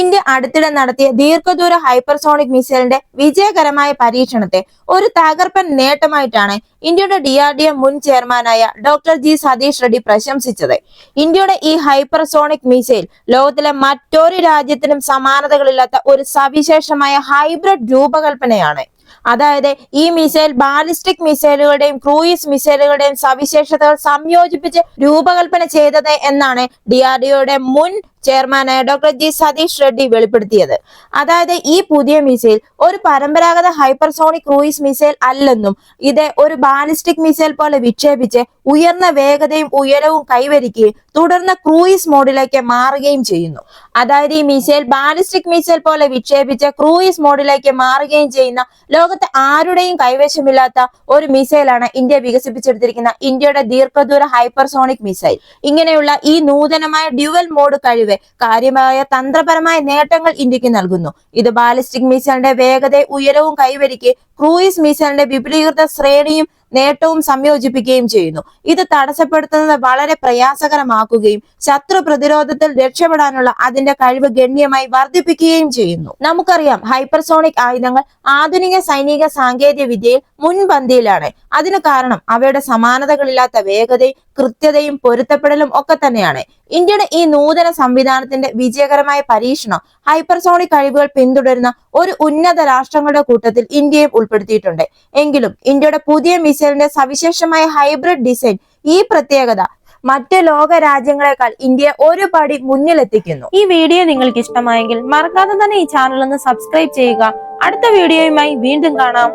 India അടുത്തിടെ നടത്തിയ ദീർഘദൂര ഹൈപ്പർസോണിക് മിസൈലിന്റെ വിജയകരമായ പരീക്ഷണത്തെ ഒരു തകർപ്പൻ നേട്ടമായിട്ടാണ് ഇന്ത്യയുടെ DRDO മുൻ ചെയർമാനായ ഡോക്ടർ ജി സതീഷ് റെഡ്ഡി പ്രശംസിച്ചത്. ഇന്ത്യയുടെ ഈ ഹൈപ്പർസോണിക് മിസൈൽ ലോകത്തിലെ മറ്റൊരു രാജ്യത്തിനും സമാനതകളില്ലാത്ത ഒരു സവിശേഷമായ ഹൈബ്രിഡ് രൂപകൽപ്പനയാണ്. അതായത് ഈ മിസൈൽ ബാലിസ്റ്റിക് മിസൈലുകളുടെയും ക്രൂയിസ് മിസൈലുകളുടെയും സവിശേഷതകൾ സംയോജിപ്പിച്ച് രൂപകൽപ്പന ചെയ്തത് എന്നാണ് DRDOയുടെ മുൻ ചെയർമാനായ ഡോക്ടർ ജി സതീഷ് റെഡ്ഡി വെളിപ്പെടുത്തിയത്. അതായത് ഈ പുതിയ മിസൈൽ ഒരു പരമ്പരാഗത ഹൈപ്പർസോണിക് ക്രൂയിസ് മിസൈൽ അല്ലെന്നും ഇത് ഒരു ബാലിസ്റ്റിക് മിസൈൽ പോലെ വിക്ഷേപിച്ച് ഉയർന്ന വേഗതയും ഉയരവും കൈവരിക്കുകയും തുടർന്ന് ക്രൂയിസ് മോഡിലേക്ക് മാറുകയും ചെയ്യുന്നു. അതായത് ഈ മിസൈൽ ബാലിസ്റ്റിക് മിസൈൽ പോലെ വിക്ഷേപിച്ച് ക്രൂയിസ് മോഡിലേക്ക് മാറുകയും ചെയ്യുന്ന ലോകത്തെ ആരുടെയും കൈവശമില്ലാത്ത ഒരു മിസൈലാണ് ഇന്ത്യ വികസിപ്പിച്ചെടുത്തിരിക്കുന്ന ഇന്ത്യയുടെ ദീർഘദൂര ഹൈപ്പർസോണിക് മിസൈൽ. ഇങ്ങനെയുള്ള ഈ നൂതനമായ ഡ്യുവൽ മോഡ് കഴിവ് കാര്യമായ തന്ത്രപരമായ നേട്ടങ്ങൾ ഇന്ത്യക്ക് നൽകുന്നു. ഇത് ബാലിസ്റ്റിക് മിസൈലിന്റെ വേഗതയും ഉയരവും കൈവരിക്കുകയും ക്രൂയിസ് മിസൈലിന്റെ വിപുലീകൃത ശ്രേണിയും നേട്ടവും സംയോജിപ്പിക്കുകയും ചെയ്യുന്നു. ഇത് തടസ്സപ്പെടുത്തുന്നത് വളരെ പ്രയാസകരമാക്കുകയും ശത്രു പ്രതിരോധത്തിൽ രക്ഷപ്പെടാനുള്ള അതിന്റെ കഴിവ് ഗണ്യമായി വർദ്ധിപ്പിക്കുകയും ചെയ്യുന്നു. നമുക്കറിയാം, ഹൈപ്പർസോണിക് ആയുധങ്ങൾ ആധുനിക സൈനിക സാങ്കേതിക വിദ്യയിൽ മുൻപന്തിയിലാണ്. അതിന് കാരണം അവയുടെ സമാനതകളില്ലാത്ത വേഗതയും കൃത്യതയും പൊരുത്തപ്പെടലും ഒക്കെ തന്നെയാണ്. ഇന്ത്യയുടെ ഈ നൂതന സംവിധാനത്തിന്റെ വിജയകരമായ പരീക്ഷണം ഹൈപ്പർസോണിക് കഴിവുകൾ പിന്തുടരുന്ന ഒരു ഉന്നത രാഷ്ട്രങ്ങളുടെ കൂട്ടത്തിൽ ഇന്ത്യയും ഉൾപ്പെടുത്തിയിട്ടുണ്ട്. എങ്കിലും ഇന്ത്യയുടെ പുതിയ മിസൈലിന്റെ സവിശേഷമായ ഹൈബ്രിഡ് ഡിസൈൻ, ഈ പ്രത്യേകത മറ്റ് ലോക രാജ്യങ്ങളെക്കാൾ ഇന്ത്യയെ ഒരു പടി മുന്നിലെത്തിക്കുന്നു. ഈ വീഡിയോ നിങ്ങൾക്ക് ഇഷ്ടമായെങ്കിൽ മറക്കാതെ തന്നെ ഈ ചാനൽ ഒന്ന് സബ്സ്ക്രൈബ് ചെയ്യുക. അടുത്ത വീഡിയോയുമായി വീണ്ടും കാണാം.